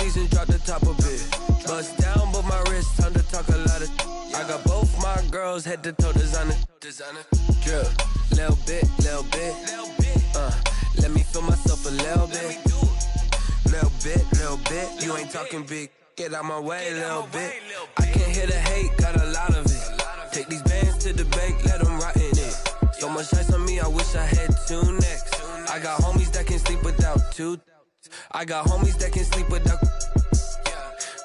seasons, drop the top a bit. Bust down, but my wrist, time to talk a lot of. I got both my girls head to toe designer. Drip, little bit. Let me feel myself a little bit. Little bit. You ain't talking big. Get out my way, little bit. I can't hear the hate, got a lot of it. Take these bands to the bank, let them rot in it. So much ice on me, I wish I had two necks. I got homies that can sleep without two. I got homies that can sleep without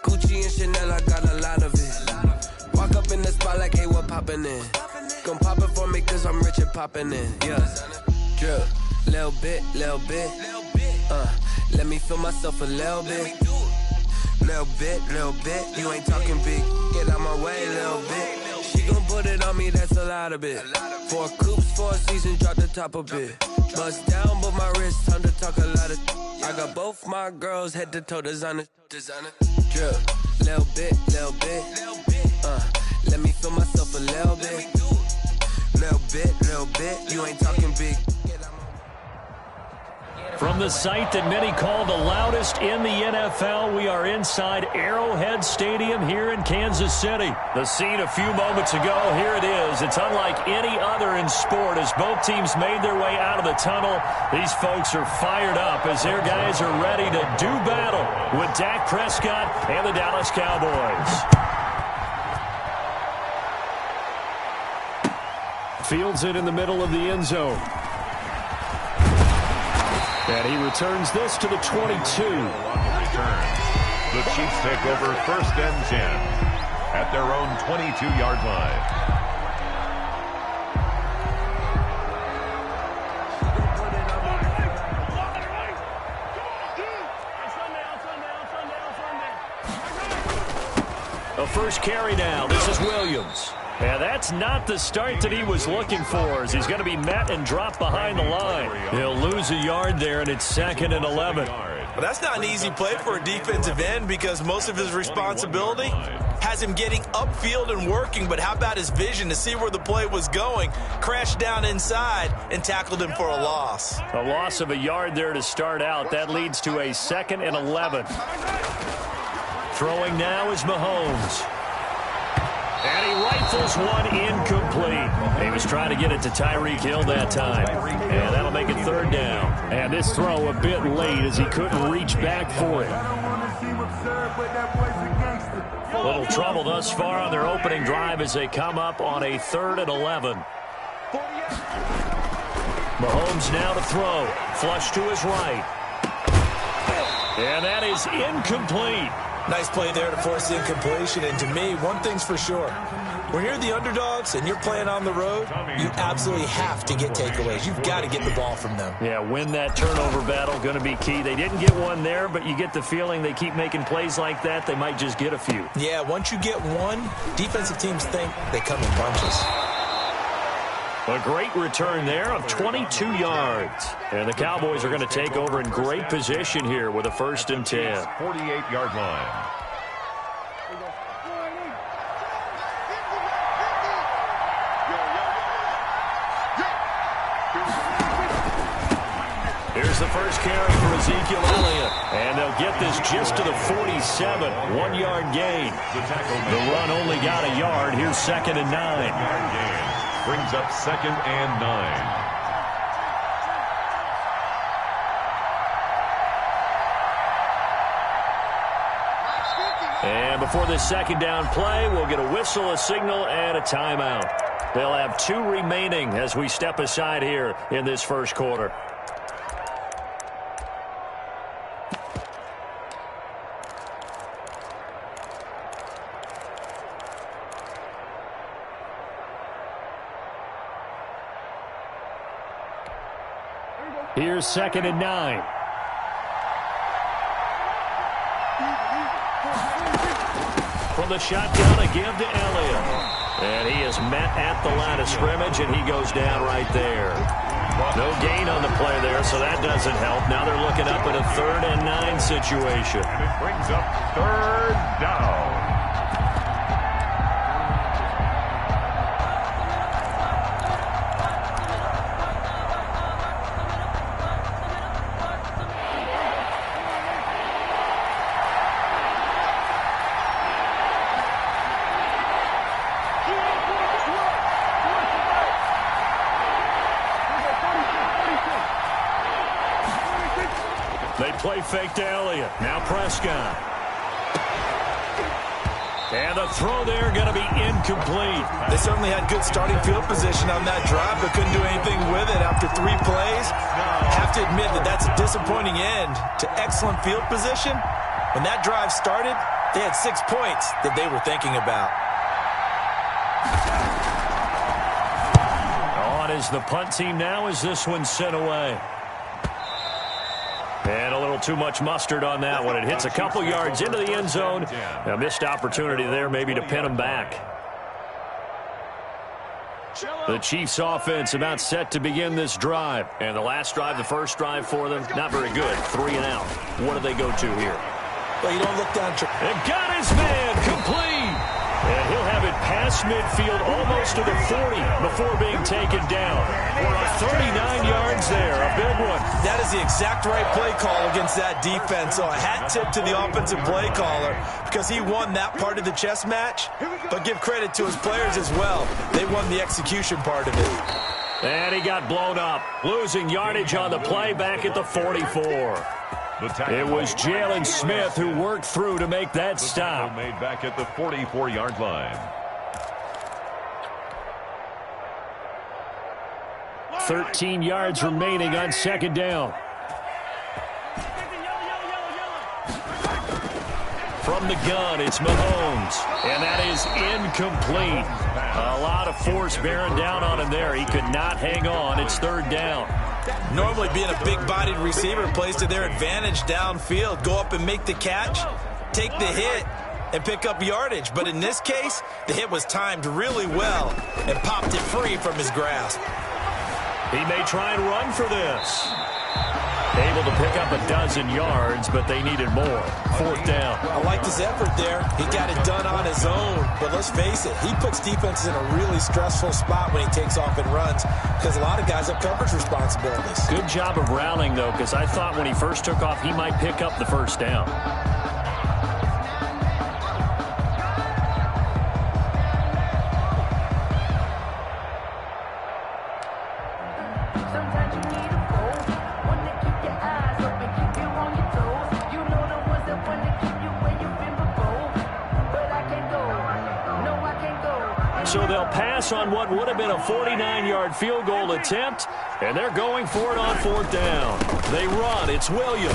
Gucci and Chanel, I got a lot of it. Walk up in the spot like, hey, what poppin' in? Gon' pop it for me cause I'm rich and poppin' in. Yeah, drip, little bit. Let me feel myself a little bit. Little bit. You ain't talking big. Get out my way, little bit. She gon' put it on me, that's a lot of it. 4 coops, 4 seasons, drop the top a bit. Bust down, but my wrist, time to talk a lot of. I got both my girls head to toe designer. Drip, little bit. Let me feel myself a little bit. Little bit. You ain't talking big. From the site that many call the loudest in the NFL, we are inside Arrowhead Stadium here in Kansas City. The scene a few moments ago, here it is. It's unlike any other in sport as both teams made their way out of the tunnel. These folks are fired up as their guys are ready to do battle with Dak Prescott and the Dallas Cowboys. Fields it in the middle of the end zone. And he returns this to the 22. The Chiefs take over 1st and 10 at their own 22-yard line. A first carry now. This is Williams. And that's not the start that he was looking for, as he's going to be met and dropped behind the line. He'll lose a yard there, and it's 2nd and 11. Well, that's not an easy play for a defensive end because most of his responsibility has him getting upfield and working, but how about his vision to see where the play was going, crashed down inside, and tackled him for a loss. A loss of a yard there to start out. That leads to a 2nd and 11. Throwing now is Mahomes. And he rifles one incomplete. He was trying to get it to Tyreek Hill that time. And that'll make it 3rd down. And this throw a bit late as he couldn't reach back for it. Little trouble thus far on their opening drive as they come up on a 3rd and 11. Mahomes now to throw. Flush to his right. And that is incomplete. Nice play there to force the incompletion. And to me, one thing's for sure. When you're the underdogs and you're playing on the road, you absolutely have to get takeaways. You've got to get the ball from them. Yeah, win that turnover battle, going to be key. They didn't get one there, but you get the feeling they keep making plays like that, they might just get a few. Yeah, once you get one, defensive teams think they come in bunches. A great return there of 22 yards. And the Cowboys are going to take over in great position here with a 1st and 10. 48-yard line. Here's the first carry for Ezekiel Elliott. And they'll get this just to the 47. 1-yard gain. The run only got a yard. Here's 2nd and 9. Brings up 2nd and 9. And before this 2nd down play, we'll get a whistle, a signal, and a timeout. They'll have 2 remaining as we step aside here in this 1st quarter. Here's 2nd and 9. From the shotgun, a give to Elliott. And he is met at the line of scrimmage, and he goes down right there. No gain on the play there, so that doesn't help. Now they're looking up at a 3rd and 9 situation. And it brings up 3rd down. fake to Elliott. Now Prescott. And the throw there going to be incomplete. They certainly had good starting field position on that drive, but couldn't do anything with it after 3 plays. Have to admit that that's a disappointing end to excellent field position. When that drive started, they had 6 points that they were thinking about. On is the punt team now as this one's sent away. And a little too much mustard on that one. It hits a couple yards into the end zone. A missed opportunity there maybe to pin them back. The Chiefs offense about set to begin this drive. And the last drive, the first drive for them, not very good. 3 and out. What do they go to here? Well, you don't look down. They've got his man complete. And he'll have it past midfield almost to the 40 before being taken down. For 39 yards there, a big one. That is the exact right play call against that defense. So a hat tip to the offensive play caller because he won that part of the chess match. But give credit to his players as well. They won the execution part of it. And he got blown up, losing yardage on the play back at the 44. It was Jalen Smith who worked through to make that stop. Made back at the 44-yard line. 13 yards remaining on second down. From the gun, it's Mahomes. And that is incomplete. A lot of force bearing down on him there. He could not hang on. It's third down. Normally being a big-bodied receiver plays to their advantage downfield. Go up and make the catch, take the hit, and pick up yardage. But in this case, the hit was timed really well and popped it free from his grasp. He may try and run for this. Able to pick up a dozen yards, but they needed more. Fourth down. I liked his effort there. He got it done on his own. But let's face it, he puts defenses in a really stressful spot when he takes off and runs because a lot of guys have coverage responsibilities. Good job of rallying, though, because I thought when he first took off, he might pick up the first down. So they'll pass on what would have been a 49-yard field goal attempt, and they're going for it on fourth down. They run. It's Williams.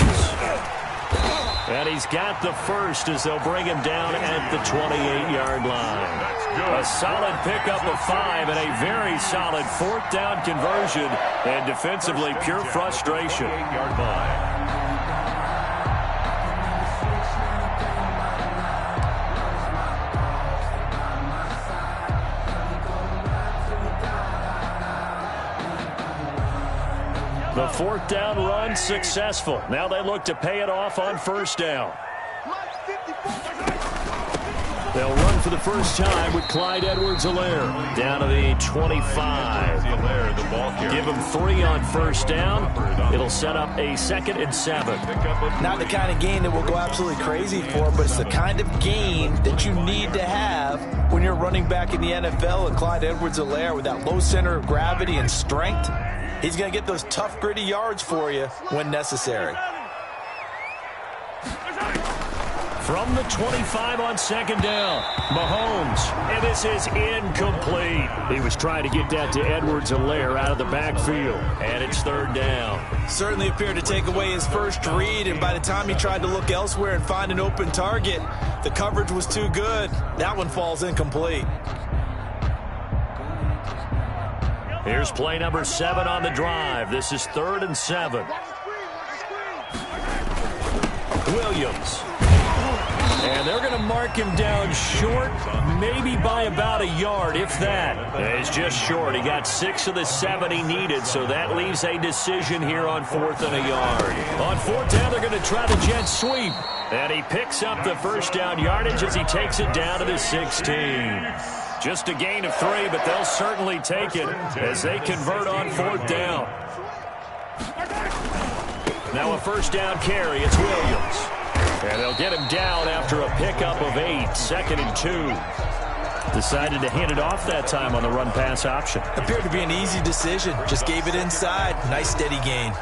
And he's got the first as they'll bring him down at the 28-yard line. A solid pickup of 5 and a very solid fourth down conversion, and defensively pure frustration. 8-yard line. The fourth down run successful. Now they look to pay it off on first down. They'll run for the first time with Clyde Edwards-Helaire down to the 25. Give him 3 on first down. It'll set up a 2nd and 7. Not the kind of gain that we'll go absolutely crazy for, but it's the kind of gain that you need to have when you're running back in the NFL. And Clyde Edwards-Helaire, with that low center of gravity and strength, he's going to get those tough, gritty yards for you when necessary. From the 25 on second down, Mahomes, and this is incomplete. He was trying to get that to Edwards-Helaire out of the backfield, and it's third down. Certainly appeared to take away his first read, and by the time he tried to look elsewhere and find an open target, the coverage was too good. That one falls incomplete. Here's play number 7 on the drive. This is 3rd and 7. Williams. And they're going to mark him down short, maybe by about a yard, if that. It's just short. He got 6 of the 7 he needed, so that leaves a decision here on 4th and a yard. On 4th down, they're going to try the jet sweep. And he picks up the first down yardage as he takes it down to the 16. Just a gain of 3, but they'll certainly take it as they convert on 4th down. Now a first down carry. It's Williams. And they'll get him down after a pickup of 8. 2nd and 2. Decided to hand it off that time on the run-pass option. Appeared to be an easy decision. Just gave it inside. Nice steady gain.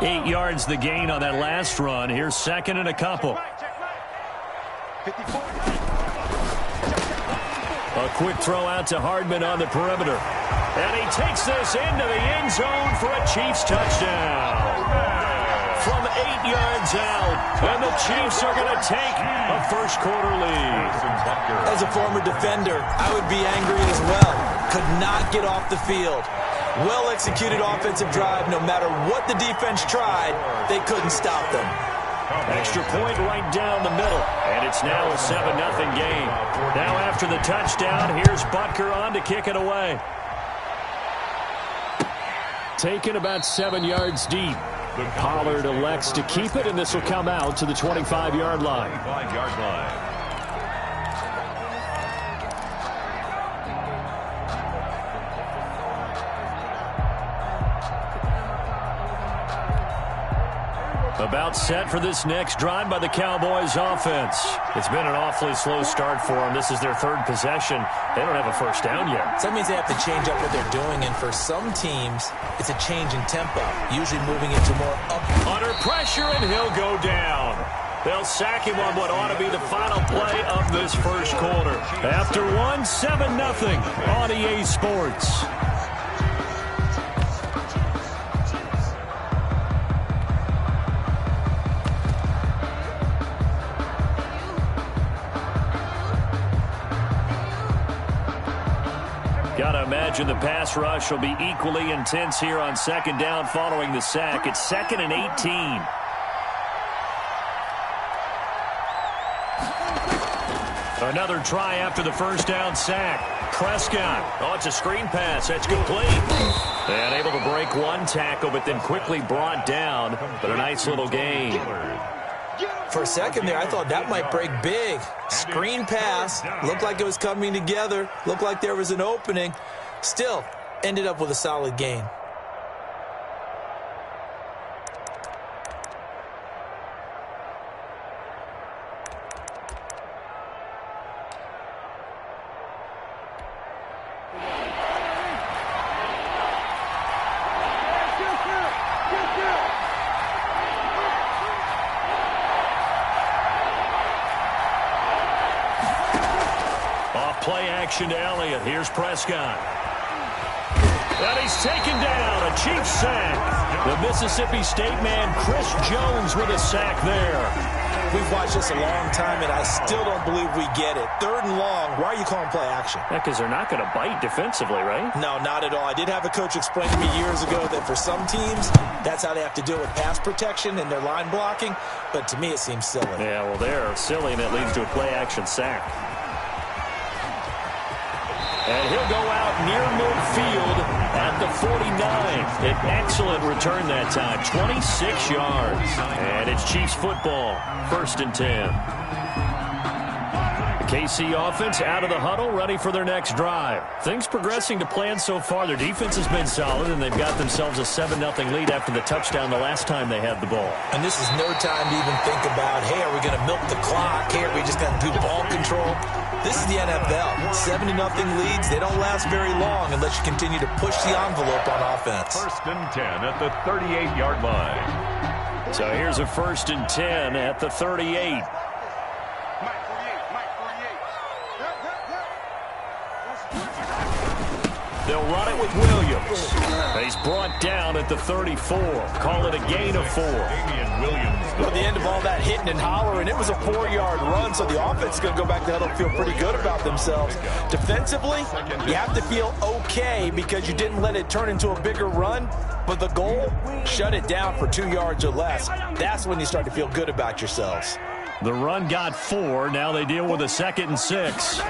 8 yards the gain on that last run. Here's second and a couple. A quick throw out to Hardman on the perimeter. And he takes this into the end zone for a Chiefs touchdown. From 8 yards out, and the Chiefs are going to take a first-quarter lead. As a former defender, I would be angry as well. Could not get off the field. Well-executed offensive drive. No matter what the defense tried, they couldn't stop them. Extra point right down the middle, and it's now a 7-0 game. Now after the touchdown, here's Butker on to kick it away. Taken about 7 yards deep. Pollard elects to keep it, and this will come out to the 25-yard line. About set for this next drive by the Cowboys offense. It's been an awfully slow start for them. This is their third possession. They don't have a first down yet. So that means they have to change up what they're doing, and for some teams, it's a change in tempo, usually moving into more up. Under pressure, and he'll go down. They'll sack him on what ought to be the final play of this first quarter. After 7-0 on EA Sports. Gotta imagine the pass rush will be equally intense here on second down following the sack. It's 2nd and 18. Another try after the first down sack. Prescott. Oh, it's a screen pass. That's complete. And able to break one tackle, but then quickly brought down. But a nice little gain. For a second there, I thought that might break big. Screen pass. Looked like it was coming together. Looked like there was an opening. Still, ended up with a solid gain. Play action to Elliott. Here's Prescott. And he's taken down. A Chiefs sack. The Mississippi State man, Chris Jones, with a sack there. We've watched this a long time, and I still don't believe we get it. 3rd and long. Why are you calling play action? Yeah, because they're not going to bite defensively, right? No, not at all. I did have a coach explain to me years ago that for some teams, that's how they have to deal with pass protection and their line blocking. But to me, it seems silly. Yeah, well, they're silly, and it leads to a play action sack. And he'll go out near midfield at the 49. An excellent return that time. 26 yards. And it's Chiefs football. 1st and 10. The KC offense out of the huddle, ready for their next drive. Things progressing to plan so far. Their defense has been solid, and they've got themselves a 7-0 lead after the touchdown the last time they had the ball. And this is no time to even think about, hey, are we going to milk the clock? Hey, are we just going to do ball control? This is the NFL. 7-0 leads. They don't last very long unless you continue to push the envelope on offense. 1st and 10 at the 38-yard line. So here's a 1st and 10 at the 38. They'll run it with Williams. He's brought down at the 34. Call it a gain of 4. Well, at the end of all that hitting and hollering, it was a 4-yard run, so the offense is going to go back to the huddle and feel pretty good about themselves. Defensively, you have to feel okay because you didn't let it turn into a bigger run, but the goal, shut it down for 2 yards or less. That's when you start to feel good about yourselves. The run got 4. Now they deal with a 2nd and 6.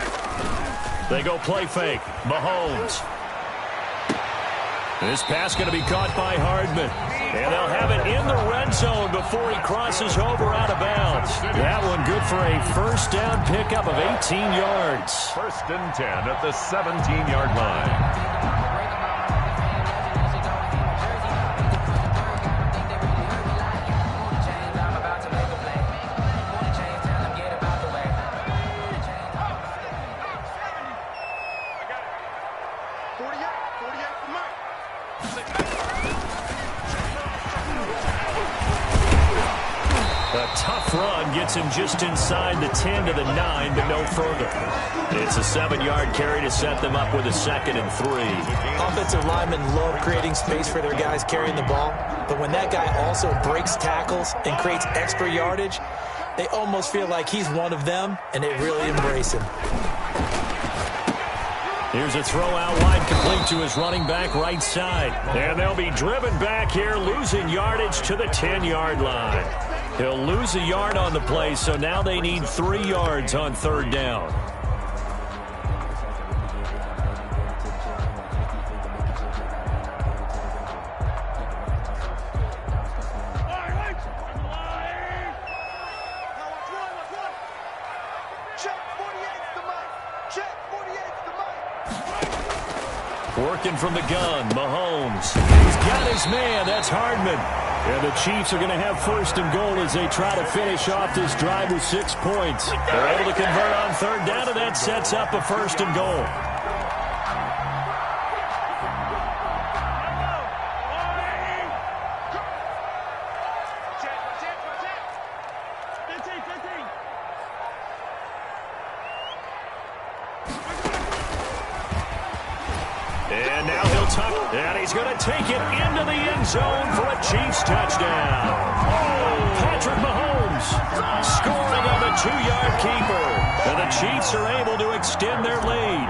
They go play fake. Mahomes. This pass going to be caught by Hardman. And they'll have it in the red zone before he crosses over out of bounds. That one good for a first down pickup of 18 yards. 1st and 10 at the 17-yard line. run gets him just inside the 10 to the 9, but no further. It's a 7-yard carry to set them up with a 2nd and 3. Offensive linemen love creating space for their guys carrying the ball, but when that guy also breaks tackles and creates extra yardage, they almost feel like he's one of them, and they really embrace him. Here's a throw out wide, complete to his running back right side. And they'll be driven back here, losing yardage to the 10-yard line. He'll lose a yard on the play, so now they need 3 yards on 3rd down. Working from the gun, Mahomes. He's got his man. That's Hardman. And the Chiefs are going to have 1st and goal as they try to finish off this drive with 6 points. They're able to convert on 3rd down, and that sets up a 1st and goal. And now he'll tuck, and he's going to take it into the end zone for a Chiefs touchdown. Patrick Mahomes scoring on the 2-yard keeper. And the Chiefs are able to extend their lead.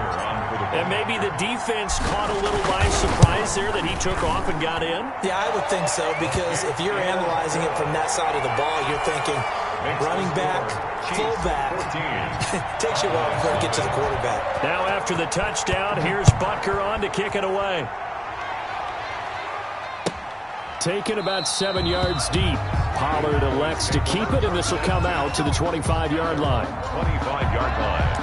And maybe the defense caught a little by surprise there that he took off and got in. Yeah, I would think so, because if you're analyzing it from that side of the ball, you're thinking running back, fullback. Takes you a while before you get to the quarterback. Now after the touchdown, here's Butker on to kick it away. Taken about 7 yards deep. Pollard elects to keep it, and this will come out to the 25-yard line. 25-yard line.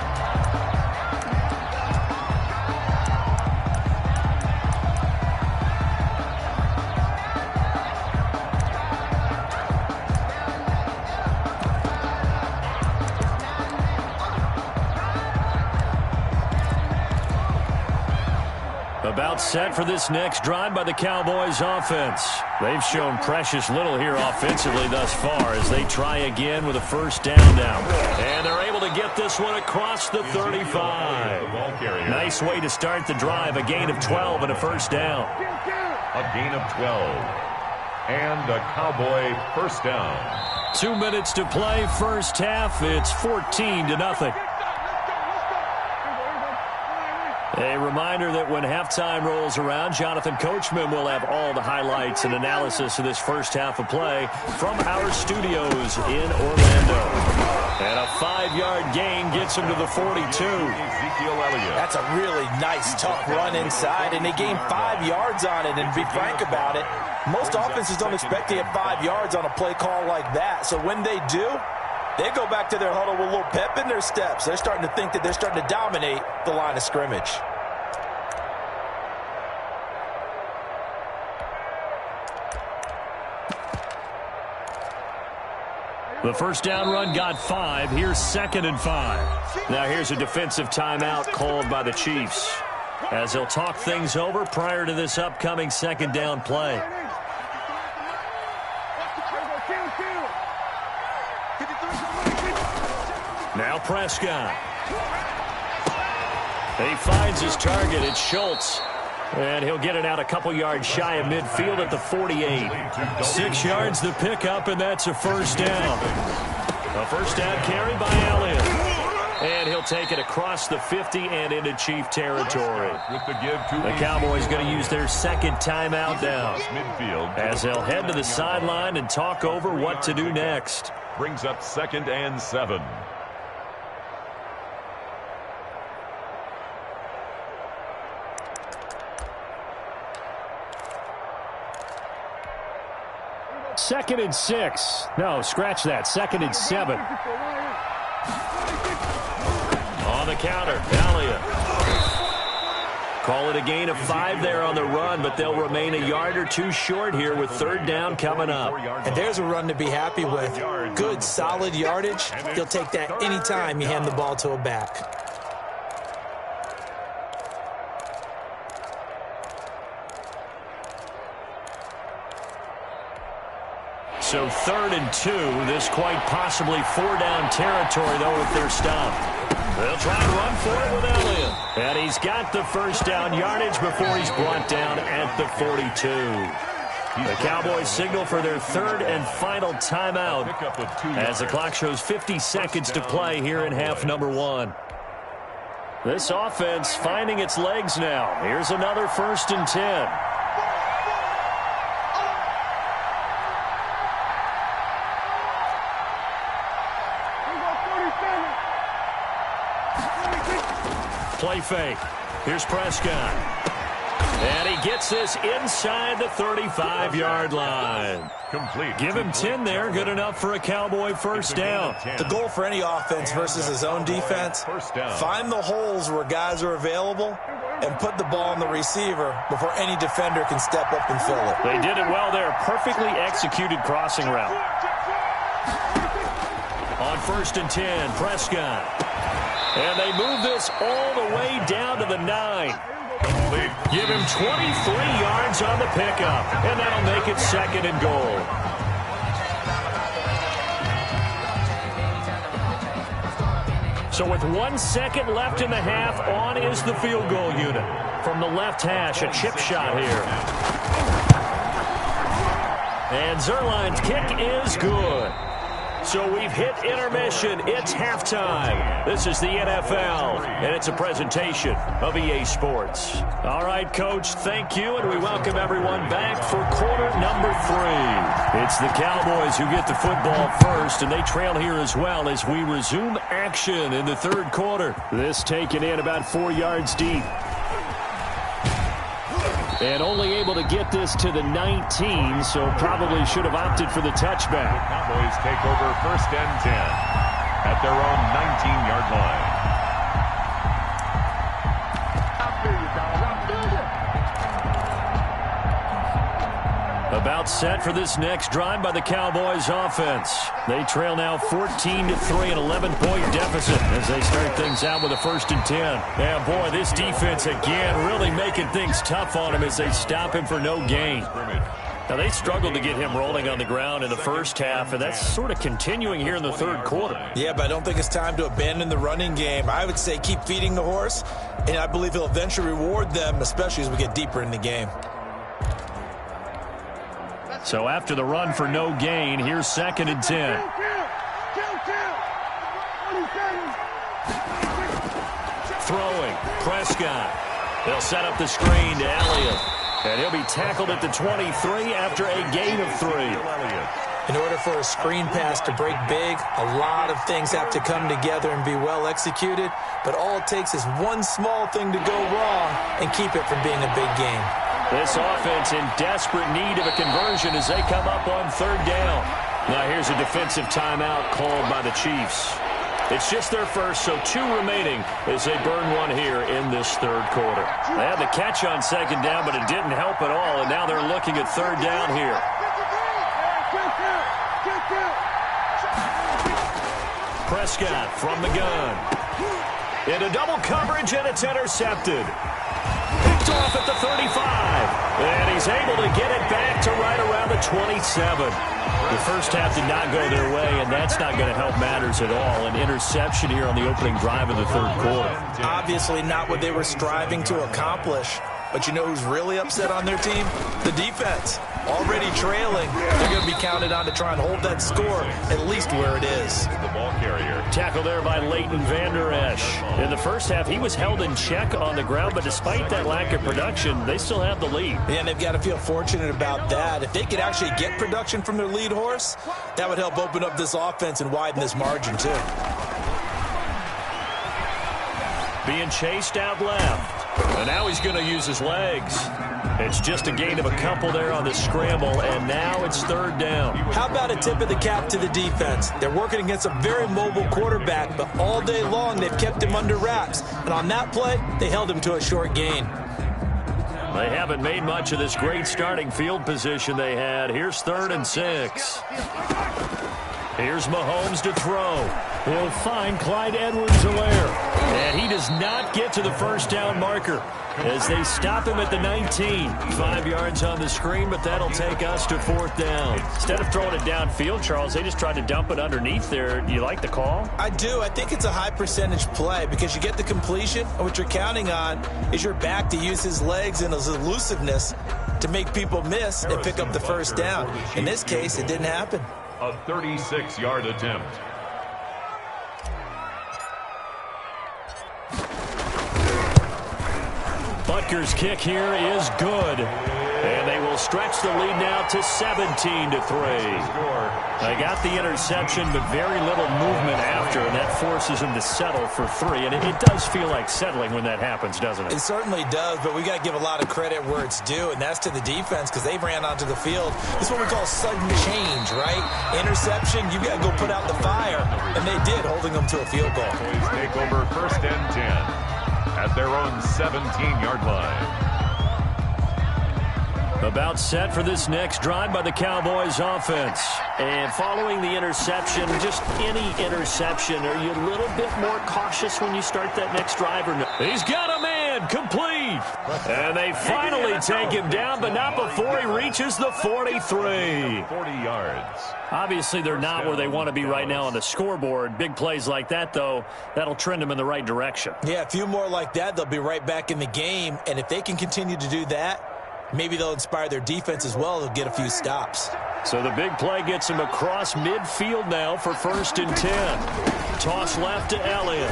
About set for this next drive by the Cowboys offense. They've shown precious little here offensively thus far as they try again with a 1st down now. And they're able to get this one across the 35. Nice way to start the drive. A gain of 12 and a 1st down. A gain of 12. And a Cowboy 1st down. 2 minutes to play, 1st half. It's 14-0. A reminder that when halftime rolls around, Jonathan Coachman will have all the highlights and analysis of this 1st half of play from our studios in Orlando. And a 5-yard gain gets him to the 42. That's a really nice, tough run inside, and they gained 5 yards on it. And to be frank about it, most offenses don't expect to get 5 yards on a play call like that. So when they do, they go back to their huddle with a little pep in their steps. They're starting to think that they're starting to dominate the line of scrimmage. The 1st down run got 5. Here's 2nd and 5. Now here's a defensive timeout called by the Chiefs as they'll talk things over prior to this upcoming 2nd down play. Now Prescott. He finds his target. It's Schultz. And he'll get it out a couple yards shy of midfield at the 48. 6 yards the pickup, and that's a 1st down. A 1st down carry by Elliott. And he'll take it across the 50 and into Chief territory. The Cowboys going to use their 2nd timeout now as they'll head to the sideline and talk over what to do next. Brings up 2nd and 7. Second and 6. No, scratch that. 2nd and 7. On the counter, Elliott. Call it a gain of 5 there on the run, but they'll remain a yard or 2 short here with 3rd down coming up. And there's a run to be happy with. Good, solid yardage. You'll take that anytime you hand the ball to a back. So 3rd and 2. This quite possibly 4-down territory, though, if they're stopped. They'll try and run for it with Elliott. And he's got the first down yardage before he's brought down at the 42. The Cowboys signal for their 3rd and final timeout as the clock shows 50 seconds to play here in half number 1. This offense finding its legs now. Here's another 1st and 10. Play fake. Here's Prescott. And he gets this inside the 35-yard line. Complete. Give him 10 there. Good enough for a Cowboy first down. The goal for any offense versus his own defense, find the holes where guys are available and put the ball on the receiver before any defender can step up and fill it. They did it well there. Perfectly executed crossing route. On 1st and 10, Prescott. And they move this all the way down to the 9. Give him 23 yards on the pickup, and that'll make it 2nd and goal. So with 1 second left in the half, on is the field goal unit. From the left hash, a chip shot here. And Zerline's kick is good. So we've hit intermission. It's halftime. This is the NFL, and it's a presentation of EA Sports. All right, Coach, thank you, and we welcome everyone back for quarter number 3. It's the Cowboys who get the football first, and they trail here as well as we resume action in the 3rd quarter. This taken in about 4 yards deep. And only able to get this to the 19, so probably should have opted for the touchback. The Cowboys take over 1st and 10 at their own 19-yard line. About set for this next drive by the Cowboys offense. They trail now 14-3, an 11-point deficit as they start things out with a 1st and 10. Yeah, boy, this defense again really making things tough on him as they stop him for no gain. Now, they struggled to get him rolling on the ground in the first half, and that's sort of continuing here in the 3rd quarter. Yeah, but I don't think it's time to abandon the running game. I would say keep feeding the horse, and I believe he'll eventually reward them, especially as we get deeper in the game. So after the run for no gain, here's 2nd and 10. Throwing, Prescott. They'll set up the screen to Elliott. And he'll be tackled at the 23 after a gain of 3. In order for a screen pass to break big, a lot of things have to come together and be well executed. But all it takes is one small thing to go wrong and keep it from being a big game. This offense in desperate need of a conversion as they come up on 3rd down. Now here's a defensive timeout called by the Chiefs. It's just their first, so 2 remaining as they burn one here in this 3rd quarter. They had the catch on 2nd down, but it didn't help at all, and now they're looking at 3rd down here. Prescott from the gun. Into double coverage, and it's intercepted. Picked off at the 35. And he's able to get it back to right around the 27. The first half did not go their way, and that's not going to help matters at all. An interception here on the opening drive of the 3rd quarter. Obviously not what they were striving to accomplish. But you know who's really upset on their team? The defense. Already trailing. They're going to be counted on to try and hold that score at least where it is. The ball carrier. Tackle there by Leighton Vander Esch. In the first half, he was held in check on the ground, but despite that lack of production, they still have the lead. And they've got to feel fortunate about that. If they could actually get production from their lead horse, that would help open up this offense and widen this margin, too. Being chased out left. And now he's going to use his legs. It's just a gain of a couple there on the scramble, and now it's 3rd down. How about a tip of the cap to the defense? They're working against a very mobile quarterback, but all day long they've kept him under wraps. And on that play, they held him to a short gain. They haven't made much of this great starting field position they had. Here's 3rd and 6. Here's Mahomes to throw. He'll find Clyde Edwards-Helaire. And he does not get to the first down marker as they stop him at the 19. 5 yards on the screen, but that'll take us to 4th down. Instead of throwing it downfield, Charles, they just tried to dump it underneath there. Do you like the call? I do. I think it's a high-percentage play because you get the completion, and what you're counting on is your back to use his legs and his elusiveness to make people miss and pick up the first down. In this case, it didn't happen. A 36-yard attempt. Butker's kick here is good. And they will stretch the lead now to 17-3. They got the interception, but very little movement after, and that forces them to settle for 3. And it does feel like settling when that happens, doesn't it? It certainly does, but we got to give a lot of credit where it's due, and that's to the defense because they ran onto the field. This is what we call sudden change, right? Interception, you got to go put out the fire, and they did, holding them to a field goal. Cowboys take over 1st and 10 at their own 17-yard line. About set for this next drive by the Cowboys offense. And following the interception, just any interception, are you a little bit more cautious when you start that next drive or no? He's got a man, complete. And they finally take him down, but not before he reaches the 43. 40 yards. Obviously, they're not where they want to be right now on the scoreboard. Big plays like that, though, that'll trend them in the right direction. Yeah, a few more like that, they'll be right back in the game. And if they can continue to do that, maybe they'll inspire their defense as well. They'll get a few stops. So the big play gets him across midfield now for 1st and 10. Toss left to Elliott.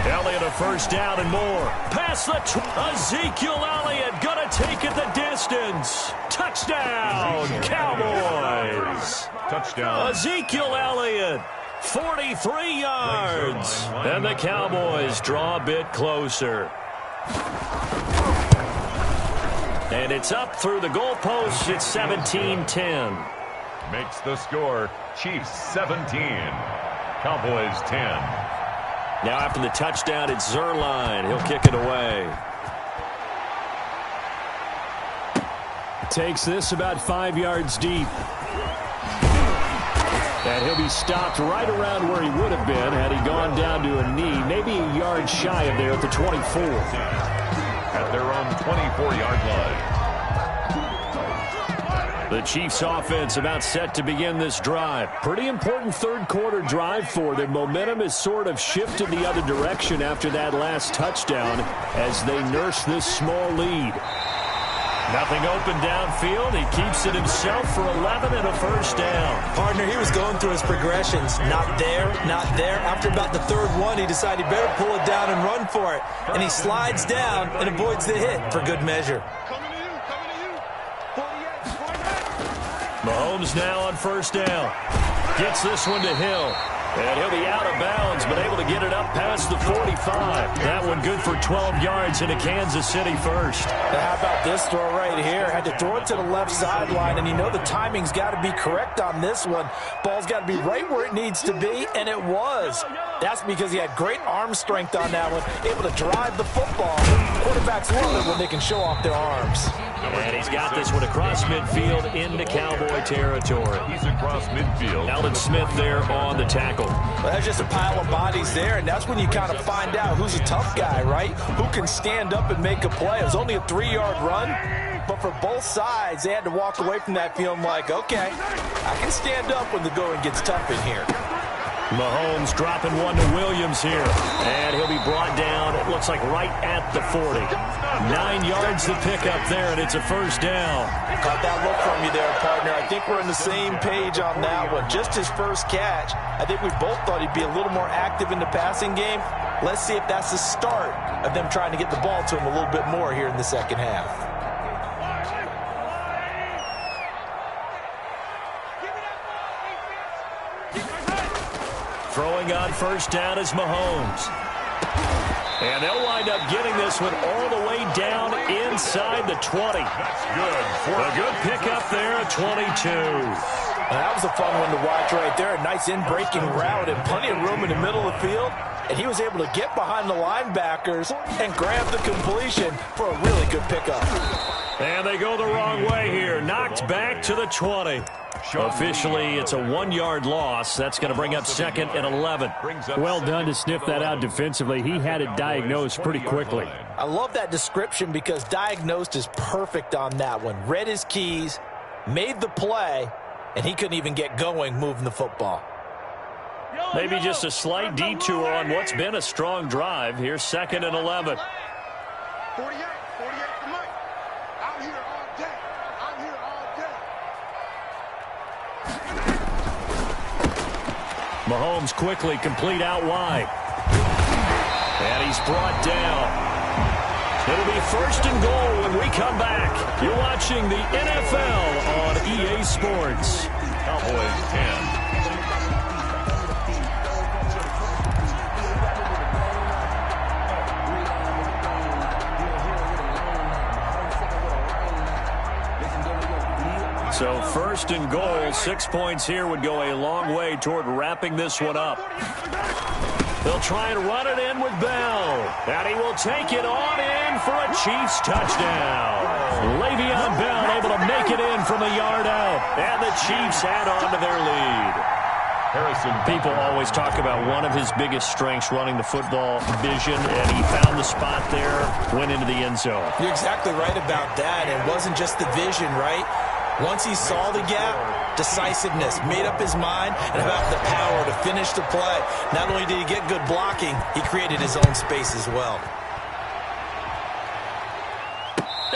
Elliott a first down and more. Pass the Ezekiel Elliott gonna take it the distance. Touchdown, Cowboys. Touchdown. Ezekiel Elliott, 43 yards. And the Cowboys draw a bit closer. And it's up through the goalposts. It's 17-10. Makes the score. Chiefs 17. Cowboys 10. Now after the touchdown, it's Zerline. He'll kick it away. Takes this about 5 yards deep. And he'll be stopped right around where he would have been had he gone down to a knee. Maybe a yard shy of there at the 24. At their own 24-yard line. The Chiefs offense about set to begin this drive. Pretty important third quarter drive for them. Momentum has sort of shifted the other direction after that last touchdown as they nurse this small lead. Nothing open downfield. He keeps it himself for 11 and a first down. Partner, he was going through his progressions. Not there, not there. After about the third one, he decided he better pull it down and run for it. And he slides down and avoids the hit for good measure. Mahomes now on first down. Gets this one to Hill. And he'll be out of bounds, but able to get it up past the 45. That one good for 12 yards into Kansas City first. How about this throw right here? Had to throw it to the left sideline, and you know the timing's got to be correct on this one. Ball's got to be right where it needs to be, and it was. That's because he had great arm strength on that one, able to drive the football. Quarterbacks love it when they can show off their arms. And he's got this one across midfield into Cowboy territory. He's across midfield. Alden Smith there on the tackle. Well, that's just a pile of bodies there, and that's when you kind of find out who's a tough guy, right? Who can stand up and make a play. It was only a 3-yard run, but for both sides, they had to walk away from that feeling like, okay, I can stand up when the going gets tough in here. Mahomes dropping one to Williams here. And he'll be brought down, it looks like right at the 40. 9 yards to pick up there, and it's a first down. Caught that look from you there, partner. I think we're on the same page on that one. Just his first catch. I think we both thought he'd be a little more active in the passing game. Let's see if that's the start of them trying to get the ball to him a little bit more here in the second half. Throwing on first down is Mahomes. And they'll wind up getting this one all the way down inside the 20. That's good. A good pickup there at 22. That was a fun one to watch right there. A nice in-breaking route and plenty of room in the middle of the field. And he was able to get behind the linebackers and grab the completion for a really good pickup. And they go the wrong way here. Knocked back to the 20. Officially, it's a 1-yard loss. That's going to bring up 2nd and 11. Well done to sniff that out defensively. He had it diagnosed pretty quickly. I love that description because diagnosed is perfect on that one. Read his keys, made the play, and he couldn't even get going moving the football. Maybe just a slight detour on what's been a strong drive. Here's 2nd and 11. 48 to Mike. I'm here all day. I'm here all day. Mahomes quickly complete out wide. And he's brought down. It'll be 1st and goal when we come back. You're watching the NFL on EA Sports. Cowboys 10. So 1st and goal, 6 points here would go a long way toward wrapping this one up. They'll try and run it in with Bell. And he will take it on in for a Chiefs touchdown. Le'Veon Bell able to make it in from a yard out. And the Chiefs add on to their lead. People always talk about one of his biggest strengths running the football, vision, and he found the spot there, went into the end zone. You're exactly right about that. It wasn't just the vision, right? Once he saw the gap, decisiveness, made up his mind, and about the power to finish the play. Not only did he get good blocking, he created his own space as well.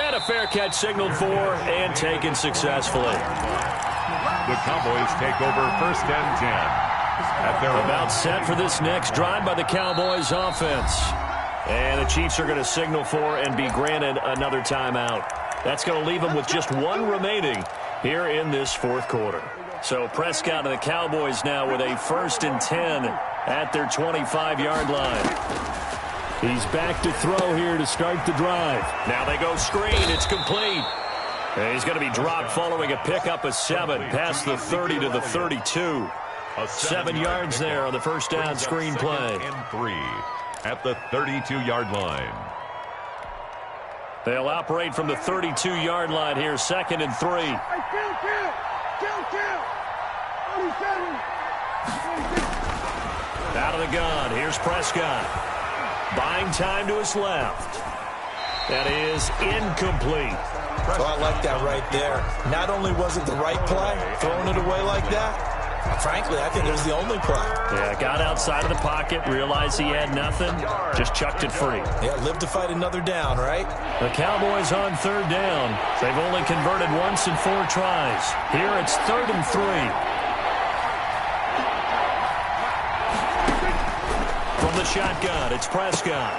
And a fair catch signaled for and taken successfully. The Cowboys take over 1st and 10. At their About set for this next drive by the Cowboys offense. And the Chiefs are going to signal for and be granted another timeout. That's going to leave them with just 1 remaining here in this 4th quarter. So Prescott and the Cowboys now with a 1st and 10 at their 25-yard line. He's back to throw here to start the drive. Now they go screen. It's complete. And he's going to be dropped following a pickup of 7 past the 30 to the 32. 7 yards there on the first down screen play. And 3 at the 32-yard line. They'll operate from the 32-yard line here, 2nd and 3. Out of the gun, here's Prescott. Buying time to his left. That is incomplete. Oh, I like that right there. Not only was it the right play, throwing it away like that, frankly, I think it was the only play. Yeah, got outside of the pocket, realized he had nothing, just chucked it free. Yeah, live to fight another down, right? The Cowboys on 3rd down. They've only converted once in 4 tries. Here it's 3rd and 3. From the shotgun, it's Prescott.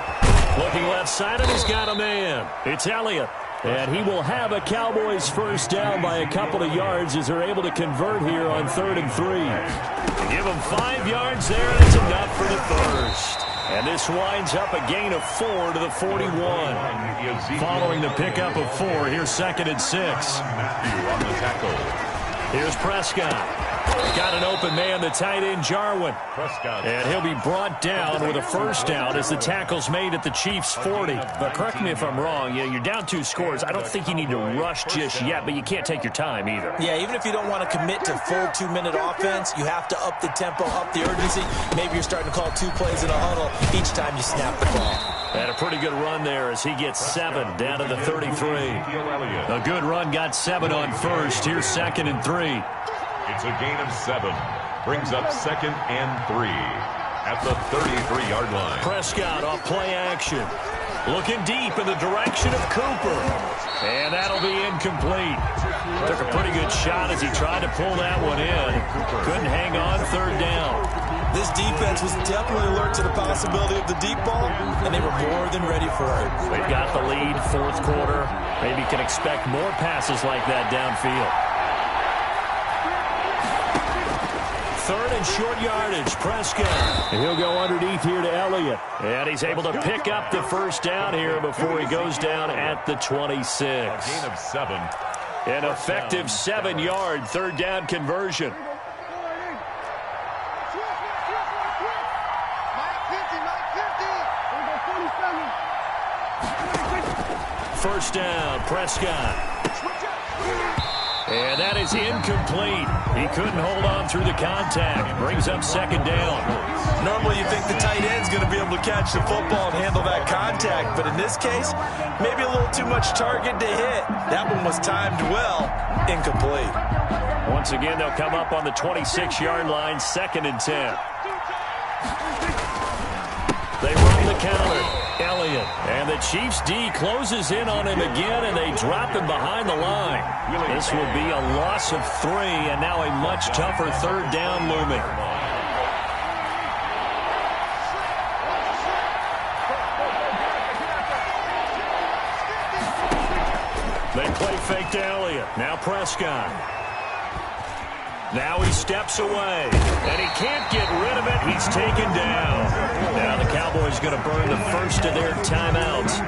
Looking left side, and he's got a man. It's Elliott. And he will have a Cowboys 1st down by a couple of yards as they're able to convert here on 3rd and 3. Give him 5 yards there, and it's enough for the 1st. And this winds up a gain of 4 to the 41. Following the pickup of 4, here's 2nd and 6. On the tackle. Here's Prescott. Got an open man, the tight end, Jarwin. And he'll be brought down with a 1st down as the tackle's made at the Chiefs' 40. But correct me if I'm wrong, you're down 2 scores. I don't think you need to rush just yet, but you can't take your time either. Yeah, even if you don't want to commit to full 2-minute offense, you have to up the tempo, up the urgency. Maybe you're starting to call 2 plays in a huddle each time you snap the ball. And a pretty good run there as he gets 7 down to the 33. A good run, got 7 on 1st. Here's 2nd and 3. It's a gain of 7. Brings up 2nd and 3 at the 33-yard line. Prescott off play action. Looking deep in the direction of Cooper. And that'll be incomplete. Took a pretty good shot as he tried to pull that one in. Couldn't hang on 3rd down. This defense was definitely alert to the possibility of the deep ball, and they were more than ready for it. They've got the lead, 4th quarter. Maybe can expect more passes like that downfield. 3rd and short yardage, Prescott. And he'll go underneath here to Elliott. And he's able to pick up the 1st down here before he goes down at the 26. A gain of 7. An effective 7-yard 3rd down conversion. First down, Prescott. And that is is incomplete. He couldn't hold on through the contact. Brings up second down. Normally you think the tight end's going to be able to catch the football and handle that contact, but in this case, maybe a little too much target to hit. That one was timed well. Incomplete. Once again, they'll come up on the 26-yard line, 2nd and 10. They run the counter. Elliott. And the Chiefs' D closes in on him again, and they drop him behind the line. This will be a loss of 3, and now a much tougher 3rd down looming. They play fake to Elliott. Now Prescott. Now he steps away, and he can't get rid of it. He's taken down. Now the Cowboys going to burn the first of their timeouts.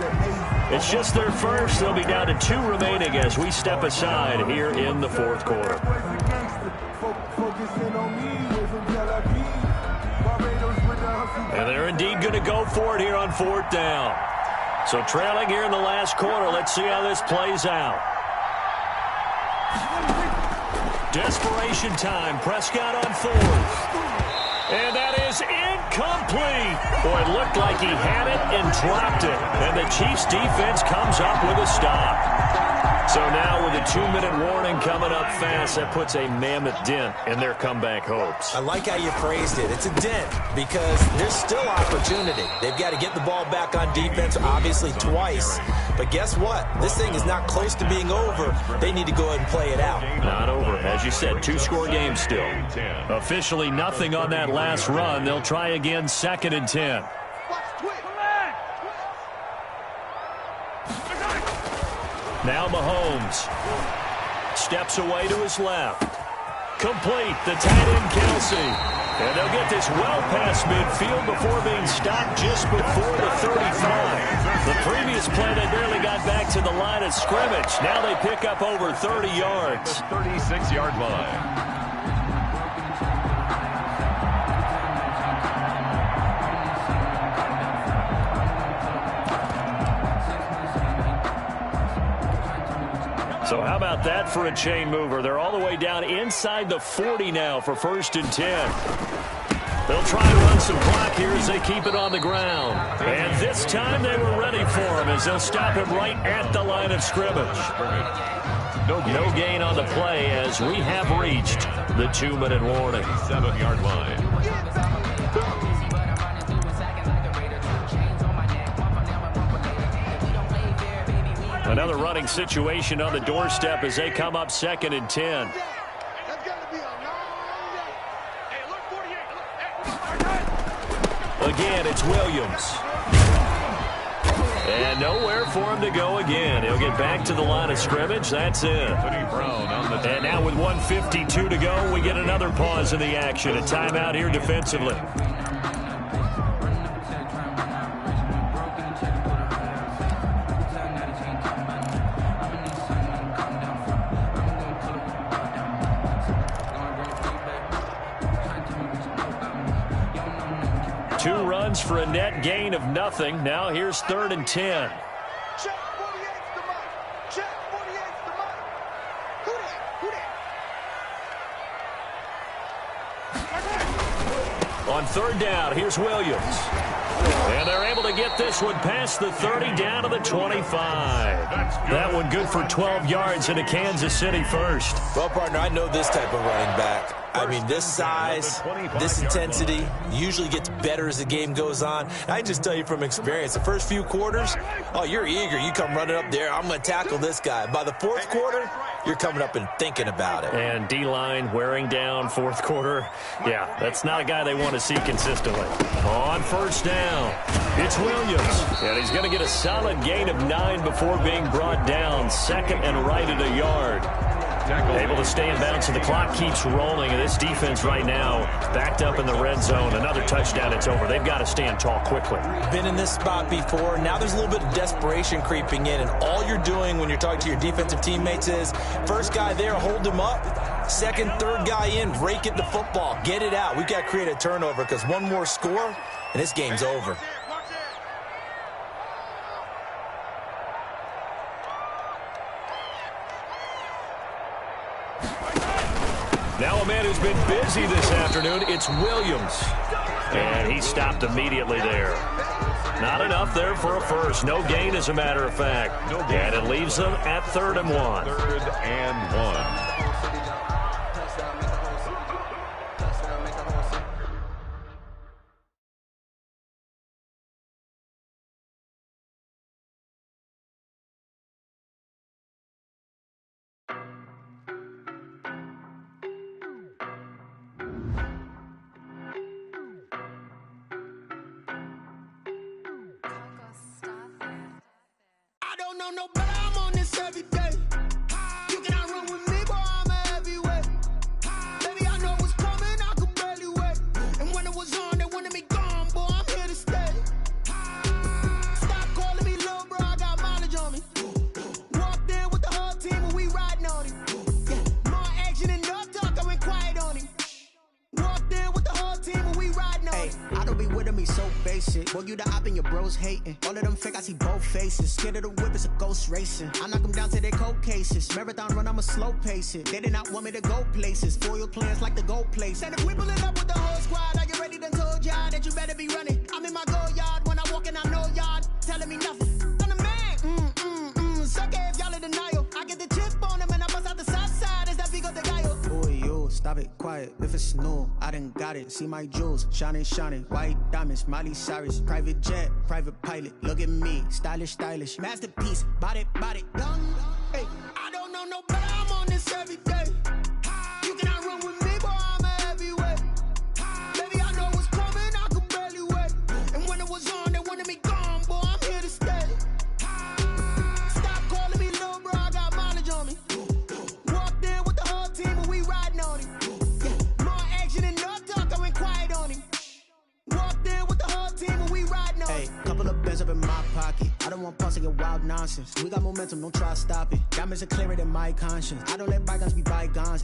It's just their first. They'll be down to 2 remaining as we step aside here in the 4th quarter. And they're indeed going to go for it here on 4th down. So trailing here in the last quarter. Let's see how this plays out. Desperation time. Prescott on 4th. And that is incomplete. Boy, it looked like he had it and dropped it. And the Chiefs defense comes up with a stop. So now with a 2-minute warning coming up fast, that puts a mammoth dent in their comeback hopes. I like how you phrased it. It's a dent because there's still opportunity. They've got to get the ball back on defense, obviously twice. But guess what? This thing is not close to being over. They need to go ahead and play it out. Not over. As you said, 2-score game still. Officially nothing on that last run. They'll try again, 2nd and 10. Now Mahomes steps away to his left. Complete. The tight end, Kelsey. And they'll get this well past midfield before being stopped just before the 35. The previous play, they barely got back to the line of scrimmage. Now they pick up over 30 yards. 36-yard line. So how about that for a chain mover? They're all the way down inside the 40 now for 1st and 10. They'll try to run some clock here as they keep it on the ground. And this time they were ready for him as they'll stop him right at the line of scrimmage. No gain on the play as we have reached the 2-minute warning. 7-yard line. Another running situation on the doorstep as they come up 2nd and 10. Again, it's Williams. And nowhere for him to go again. He'll get back to the line of scrimmage. That's it. And now with 1:52 to go, we get another pause in the action. A timeout here defensively. For a net gain of nothing. Now here's 3rd and 10. Check 48's the mark. Check 48's the mark. Who that? On 3rd down, here's Williams. And they're able to get this one past the 30 down to the 25. That one good for 12 yards into Kansas City 1st. Well, partner, I know this type of running back. I mean, this size, this intensity usually gets better as the game goes on. I can just tell you from experience, the first few quarters, oh, you're eager. You come running up there, I'm going to tackle this guy. By the 4th quarter, you're coming up and thinking about it. And D-line wearing down 4th quarter. Yeah, that's not a guy they want to see consistently. On 1st down, it's Williams. And he's going to get a solid gain of 9 before being brought down. 2nd and right at a yard. Able to stay in bounds, so the clock keeps rolling. And this defense right now backed up in the red zone. Another touchdown, it's over. They've got to stand tall quickly. Been in this spot before. Now there's a little bit of desperation creeping in. And all you're doing when you're talking to your defensive teammates is, first guy there, hold him up. 2nd, 3rd guy in, rake it to football. Get it out. We've got to create a turnover because one more score, and this game's over. Now a man who's been busy this afternoon, it's Williams. And he stopped immediately there. Not enough there for a first. No gain, as a matter of fact. And it leaves them at 3rd and 1. 3rd and 1. No, but I'm on this every day. You cannot run with me, boy, I'm a heavyweight. Baby, I know what's coming, I could barely wait. And when it was on, they wanted me gone, boy, I'm here to stay. Stop calling me little bro, I got mileage on me. Walked in with the whole team and we riding on him. Yeah, more action and no talk, I went quiet on him. Walked in with the whole team and we riding on him. I don't be with me so basic. Boy, you the op and your bros hating. All of them fake, I see both faces. Scared of the whip, it's a ghost racing. I knock them down to their cold cases. Marathon run, I'ma slow pace it. They did not want me to go places. Foil plans like the gold place. And if we pull it up with the whole squad, are you ready? Done told y'all that you better be running. I'm in my go yard. When I walk in, I know y'all telling me nothing. I'm the man. Suck it if y'all in denial. I get the chip on them and I bust out the south side. Is that Vigo de Gallo? Boy, yo, stop it, quiet. If it's new, I done got it. See my jewels, shining, shining. White diamonds, Miley Cyrus. Private jet, private pilot. Look at me, stylish, stylish. Masterpiece, body, done. Hey, I don't know no better, I'm on this every day. You cannot run with me, boy, I'm a heavyweight. Baby, I know what's coming, I could barely wait. And when it was on, they wanted me gone, boy, I'm here to stay. Stop calling me little bro, I got mileage on me. Walked in with the whole team and we riding on him. Yeah, more action and no talk, I went quiet on him. Walked in with the whole team and we riding on him. Hey, couple of bands up in my pocket. I don't want pause to get wild nonsense. We got momentum, don't try to stop it. Diamonds are clearer than my conscience. I don't let bygones be bygones.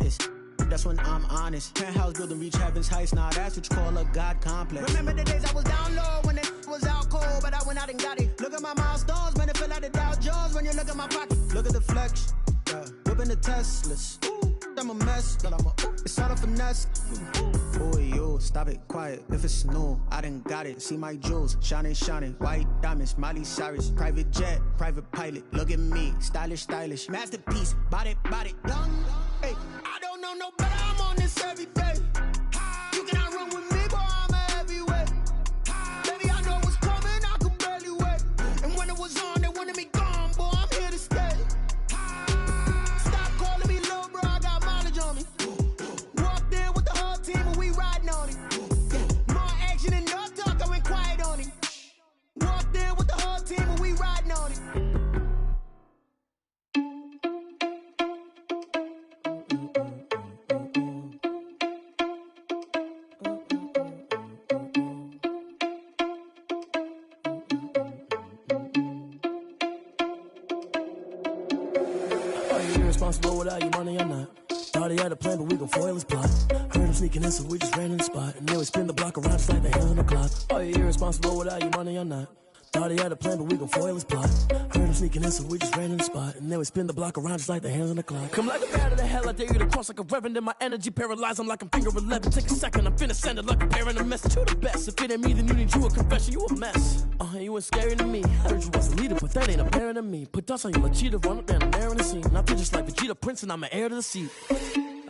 That's when I'm honest. Penthouse building, reach heaven's heights. Nah, that's what you call a God complex. Remember the days I was down low when it was out cold, but I went out and got it. Look at my milestones, man, it feel like the Dow Jones when you look at my pocket. Look at the flex, yeah. Whipping the Teslas. I'm a mess, but it's all a finesse. Boy, yo, stop it, quiet. If it's new, I done got it. See my jewels, shining, shining. White diamonds, Miley Cyrus. Private jet, private pilot. Look at me, stylish, stylish. Masterpiece, body, done. Hey, I don't know no better, I'm on this every day. You cannot run with me, boy, I'm a heavyweight. Baby, I know what's coming, I could barely wait. And when it was on, they wanted me gone, boy, I'm here to stay. Stop calling me little bro, I got mileage on me. Walked in with the whole team and we riding on him. Yeah, more action and no talk, I went quiet on him. Walked in with the whole team and we riding on him. Irresponsible without your money or not. Thought he had a plan, but we gon' foil his plot. Heard him sneaking in, so we just ran in the spot. And then we spin the block around just like the hands on the clock. Are you irresponsible without your money or not? Thought he had a plan, but we gon' foil his plot. Heard him sneaking in, so we just ran in the spot. And then we spin the block around just like the hands on the clock. Come like a bat of the hell, I dare you to cross like a reverend. And my energy paralyzed, I'm like I'm finger 11. Take a second, I'm finna send it like a parent a message. You the best, if it ain't me, then you need you a confession. You a mess, you ain't scary to me. Heard you was a leader, but that ain't apparent to me. Put dust on you like cheetah, run up and I'm there in the scene. And I feel just like Vegeta Prince and I'm an heir to the seat.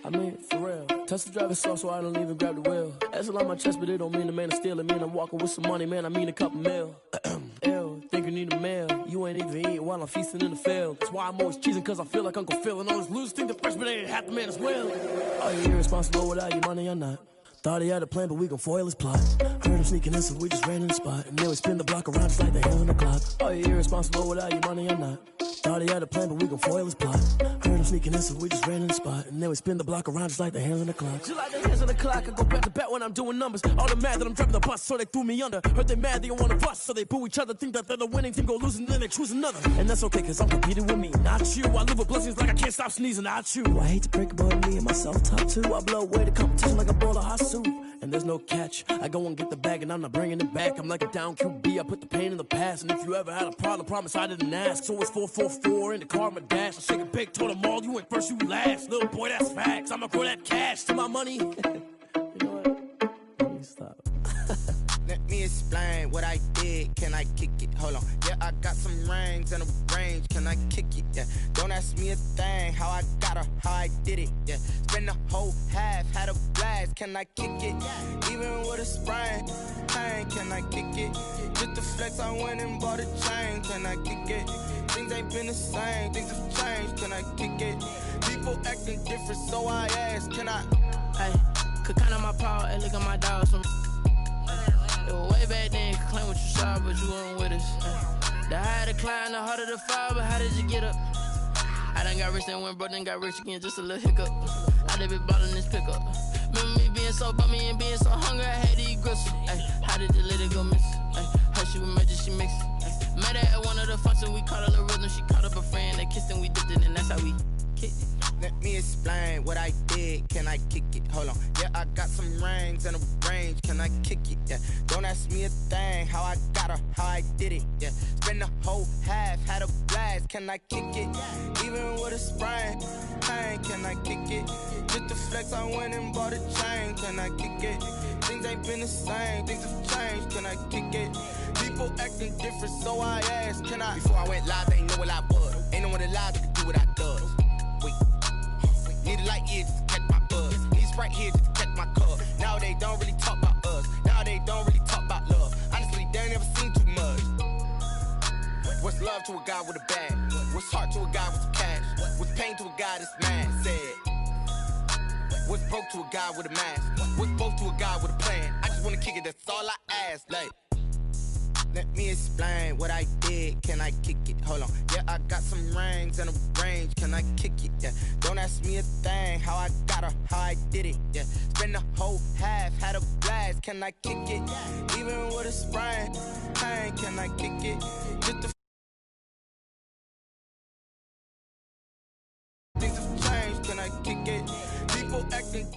I mean, for real. Touch the driver's soft so I don't even grab the wheel. That's on my chest, but it don't mean the man is stealing. Mean I'm walking with some money, man, I mean a couple mil. Ew, think you need a meal. You ain't even eating while I'm feasting in the field. That's why I'm always cheesing, cause I feel like Uncle Phil. And all those losers think the freshman ain't half the man as well. Are you irresponsible without your money or not? Thought he had a plan, but we gon' foil his plot. Heard him sneaking in, so we just ran in the spot. And then we spin the block around just like the hands on the clock. Are you irresponsible without your money or not? Thought he had a plan, but we gon' foil his plot. Heard him sneaking in, so we just ran in the spot. And then we spin the block around just like the hands on the clock. Just like the hands on the clock, I go back to back when I'm doing numbers. All the mad that I'm driving the bus, so they threw me under. Heard they mad, they don't wanna bust, so they boo each other. Think that they're the winning team, go losing, then they choose another. And that's okay, cause I'm competing with me, not you. I live with blessings like I can't stop sneezing, not you. I hate to break it, but me and myself top two. I blow away the competition like a ball of hot soup. soup, and there's no catch. I go and get the bag, and I'm not bringing it back. I'm like a down QB, I put the pain in the past. And if you ever had a problem, promise I didn't ask. So it's 444 in the car, my dash. I shake a big, told them all, you went first, you last. Little boy, that's facts. I'ma grow that cash to my money. You know what? Let me stop. Let me explain what I did. Can I kick it? Hold on. Yeah, I got some rings and a range. Can I kick it? Yeah. Don't ask me a thing. How I got her, how I did it. Yeah. Spend the whole half, had a blast. Can I kick it? Even with a sprain. Pain, can I kick it? Just the flex, I went and bought a chain. Can I kick it? Things ain't been the same. Things have changed. Can I kick it? People acting different, so I ask. Can I? Hey, could count on my power and look at my dogs from. It was way back then, could claim what you saw, but you weren't with us. The higher the climb, the harder the fall, but how did you get up? I done got rich, then went broke, then got rich again, just a little hiccup. I done been bottling this pickup. Remember me being so bummy and being so hungry, I had to eat gristle. Ay, how did the lady go miss? Her she was magic, she mixed. Met her at one of the functions, we caught a little rhythm, she caught up a friend, they kissed and we dipped it, and that's how we kicked it. Let me explain what I did. Can I kick it? Hold on. Yeah, I got some rings and a range. Can I kick it? Yeah. Don't ask me a thing. How I got her, how I did it. Yeah. Spend the whole half, had a blast. Can I kick it? Even with a sprain. Pain, can I kick it? Just the flex, I went and bought a chain. Can I kick it? Things ain't been the same. Things have changed. Can I kick it? People acting different, so I asked. Can I? Before I went live, they ain't know what I was. Ain't no one alive that could do what I does. Need a light here just to catch my buzz. Need Sprite here just to catch my cup. Now they don't really talk about us. Now they don't really talk about love. Honestly, they ain't never seen too much. What's love to a guy with a bag? What's heart to a guy with some cash? What's pain to a guy that's mad? Said. What's broke to a guy with a mask? What's both to a guy with a plan? I just wanna kick it, that's all I ask. Like, let me explain what I did. Can I kick it? Hold on. Yeah, I got some rings and a range. Can I kick it? Yeah. Don't ask me a thing. How I got her, how I did it. Yeah. Spend the whole half, had a blast. Can I kick it? Even with a sprain. Pain, can I kick it? Just the things have changed. Can I kick it? People acting.